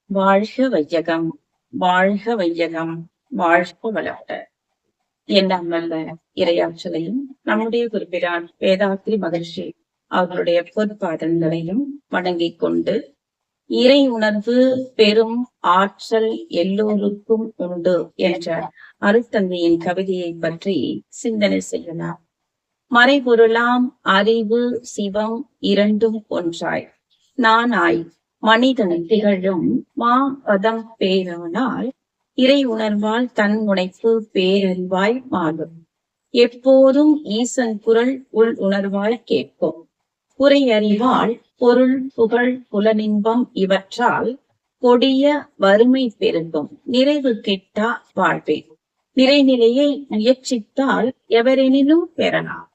வாழ்க வையகம், வாழ்க வையகம், வாழ்க வளமுடன். எல்லாம் நல்ல இறையாற்றலையும் நம்முடைய குறிப்பிடான் வேதாத்ரி மகிழ்ச்சி அவர்களுடைய பொற்பாதங்களையும் வணங்கிக் கொண்டு, இறை உணர்வு பெரும் ஆற்றல் எல்லோருக்கும் உண்டு என்ற அருட்தந்தையின் கவிதையை பற்றி சிந்தனை செய்யலாம். மறைபொருளாம் அறிவு சிவம் இரண்டும் ஒன்றாய் நானாய் மனிதன் திகழும் மா பதம் பேரானால் இறை உணர்வால் தன் முனைப்பு பேரறிவாய் மாறும். எப்போதும் ஈசன் குரல் உள் உணர்வாய் கேட்கும். குறை அறிவால் பொருள் புகழ் புலனின்பம் இவற்றால் கொடிய வறுமை பெருகும். நிறைவு கிட்டா வாழ்வே. நிறைநிலையை முயற்சித்தால் எவரெனினும் பெறலாம்.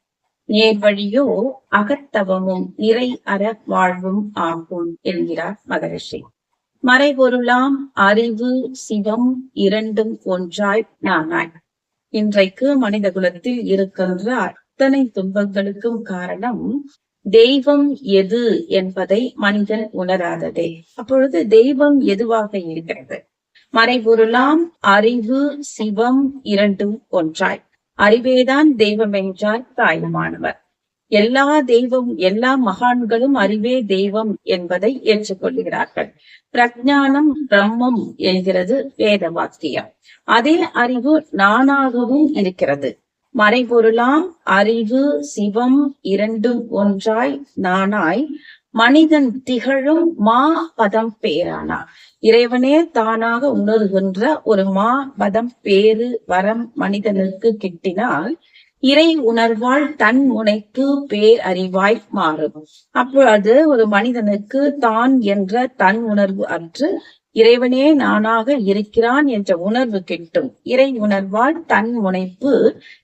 நேர்வழியோ அகத்தவமும் நிறை அற வாழ்வும் ஆகும் என்கிறார் மகரிஷி. மறைபொருளாம் அறிவு சிவம் இரண்டும் ஒன்றாய் நானாய். இன்றைக்கு மனித குலத்தில் இருக்கின்ற அத்தனை துன்பங்களுக்கும் காரணம் தெய்வம் எது என்பதை மனிதன் உணராததே. அப்பொழுது தெய்வம் எதுவாக இருக்கிறது? மறைபொருளாம் அறிவு சிவம் இரண்டும் ஒன்றாய். அறிவேதான் தெய்வம் என்றார் தாயுமானவர். எல்லா தெய்வம் எல்லா மகான்களும் அறிவே தெய்வம் என்பதை ஏற்றுக்கொள்கிறார்கள். பிரஜானம் பிரம்மம் என்கிறது வேத வாக்கியம். அதே அறிவு நானாகவும் இருக்கிறது. மறைபொருளாம் அறிவு சிவம் இரண்டும் ஒன்றாய் நானாய் மனிதன் திகழும் மா பதம் பேரானா. இறைவனே தானாக உணர்கின்ற ஒரு மா பதம் பேரு வரம் மனிதனுக்கு கிட்டினால் இறை உணர்வால் தன் முனைக்கு பேர் அறிவாய் மாறும். அப்பொழுது ஒரு மனிதனுக்கு தான் என்ற தன் உணர்வு அற்று இறைவனே நானாக இருக்கிறான் என்ற உணர்வு கிட்டும். இறை உணர்வால் தன் முனைப்பு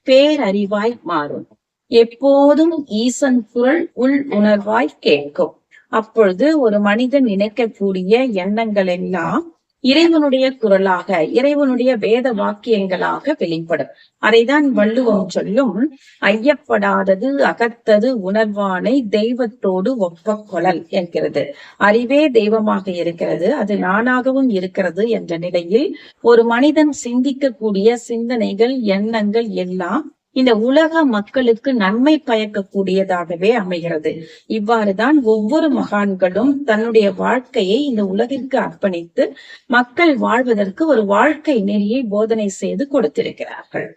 பேரறிவாய் மாறும். எப்போதும் ஈசன் குரல் உள் உணர்வாய் கேட்கும். அப்பொழுது ஒரு மனிதன் நினைக்கக்கூடிய எண்ணங்கள் எல்லாம் இறைவனுடைய குரலாக இறைவனுடைய வேத வாக்கியங்களாக வெளிப்படும். அதைதான் வள்ளுவம் சொல்லும், ஐயப்படாதது அகத்தது உணர்வானை தெய்வத்தோடு ஒப்ப கொளல் என்கிறது. அறிவே தெய்வமாக இருக்கிறது, அது நானாகவும் இருக்கிறது என்ற நிலையில் ஒரு மனிதன் சிந்திக்கக்கூடிய சிந்தனைகள் எண்ணங்கள் எல்லாம் இந்த உலக மக்களுக்கு நன்மை பயக்கக்கூடியதாகவே அமைகிறது. இவ்வாறுதான் ஒவ்வொரு மகான்களும் தன்னுடைய வாழ்க்கையை இந்த உலகிற்கு அர்ப்பணித்து மக்கள் வாழ்வதற்கு ஒரு வாழ்க்கை நெறியை போதனை செய்து கொடுத்திருக்கிறார்கள்.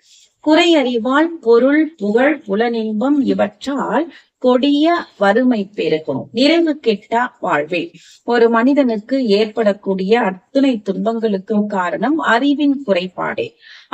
குறை அறிவால் பொருள் புகழ் புலனின்பம் இவற்றால் கொடிய வறுமை பெருகும். நிறைவு கெட்டா வாழ்வே. ஒரு மனிதனுக்கு ஏற்படக்கூடிய அத்தனை துன்பங்களுக்கும் காரணம் அறிவின் குறைபாடே.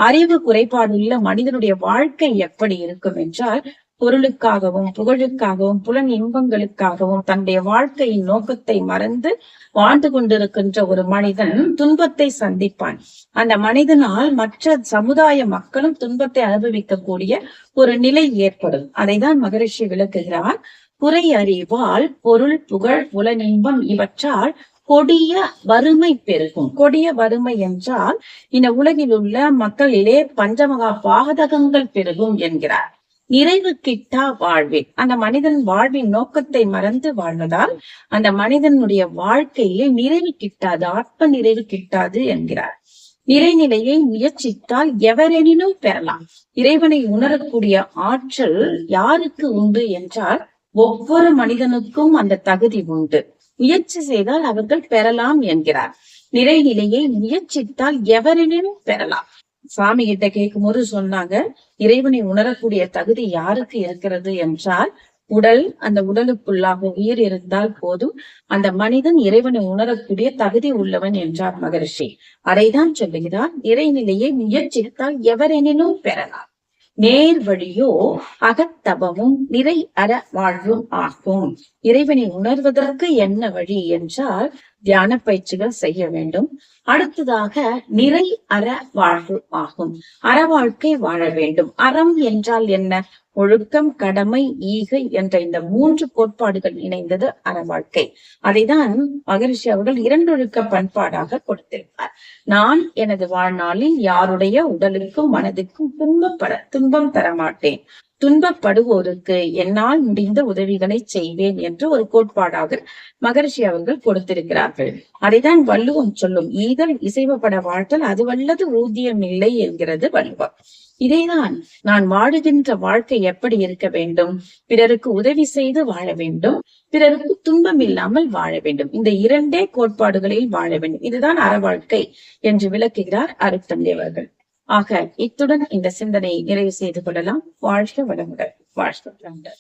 அறிவு குறைபாடுள்ள மனிதனுடைய வாழ்க்கை எப்படி இருக்கும் என்றால், பொருளுக்காகவும் புகழுக்காகவும் புலன் இன்பங்களுக்காகவும் தன்னுடைய வாழ்க்கையின் நோக்கத்தை மறந்து வாழ்ந்து கொண்டிருக்கின்ற ஒரு மனிதன் துன்பத்தை சந்திப்பான். அந்த மனிதனால் மற்ற சமுதாய மக்களும் துன்பத்தை அனுபவிக்கக்கூடிய ஒரு நிலை ஏற்படும். அதைதான் மகரிஷி விளக்குகிறார். குறை அறிவால் பொருள் புகழ் புலனின்பம் இவற்றால் கொடிய வறுமை பெருகும். கொடிய வறுமை என்றால் இந்த உலகில் உள்ள மக்களிலே பஞ்சமகா பாதகங்கள் பெருகும் என்கிறார். நிறைவு கிட்டா வாழ்வே. அந்த மனிதன் வாழ்வின் நோக்கத்தை மறந்து வாழ்வதால் அந்த மனிதனுடைய வாழ்க்கையிலே நிறைவு கிட்டாது, ஆத்ம நிறைவு கிட்டாது என்கிறார். இறைநிலையை முயற்சித்தால் எவரெனினும் பெறலாம். இறைவனை உணரக்கூடிய ஆற்றல் யாருக்கு உண்டு என்றால் ஒவ்வொரு மனிதனுக்கும் அந்த தகுதி உண்டு. முயற்சி செய்தால் அவர்கள் பெறலாம் என்கிறார். நிறைநிலையை முயற்சித்தால் எவரெனினும் பெறலாம். சாமி கிட்ட கேட்கும் போது சொன்னாங்க, இறைவனை உணரக்கூடிய தகுதி யாருக்கு இருக்கிறது என்றால் உடல், அந்த உடலுக்குள்ளாக உயிர் இருந்தால் போதும் அந்த மனிதன் இறைவனை உணரக்கூடிய தகுதி உள்ளவன் என்றார் மகரிஷி. அதைதான் சொல்லுகிறார், இறைநிலையை முயற்சித்தால் எவரெனினும் பெறலாம். நேர் வழியோ அகத்தவமும் நிறை அற வாழ்வும் ஆகும். இறைவனை உணர்வதற்கு என்ன வழி என்றால் தியான பயிற்சிகள் செய்ய வேண்டும். அடுத்ததாக நிறை அற வாழ்வு ஆகும். அற வாழ்க்கை வாழ வேண்டும். அறம் என்றால் என்ன? ஒழுக்கம், கடமை, ஈகை என்ற இந்த 3 கோட்பாடுகள் இணைந்தது அற வாழ்க்கை. அதைதான் மகரிஷி அவர்கள் 2 ஒழுக்க பண்பாடாக கொடுத்திருப்பார். நான் எனது வாழ்நாளில் யாருடைய உடலுக்கும் மனதுக்கும் துன்பம் தரமாட்டேன். துன்பப்படுவோருக்கு என்னால் முடிந்த உதவிகளை செய்வேன் என்று ஒரு கோட்பாடாக மகரிஷி அவர்கள் கொடுத்திருக்கிறார்கள். அதைதான் வள்ளுவம் சொல்லும், ஈதல் இசைவப்பட வாழ்த்தல் அது வல்லது ஊதியம் இல்லை என்கிறது வள்ளுவம். இதேதான் நான் வாழுகின்ற வாழ்க்கை எப்படி இருக்க வேண்டும், பிறருக்கு உதவி செய்து வாழ வேண்டும், பிறருக்கு துன்பம் இல்லாமல் வாழ வேண்டும். இந்த இரண்டே கோட்பாடுகளில் வாழ வேண்டும். இதுதான் அறவாழ்க்கை என்று விளக்குகிறார் அருட்தந்தை அவர்கள். ஆக இத்துடன் இந்த சிந்தனையை நிறைவு செய்து கொள்ளலாம். வாழ்க வளமுடன். வாழ்க வளமுடன்.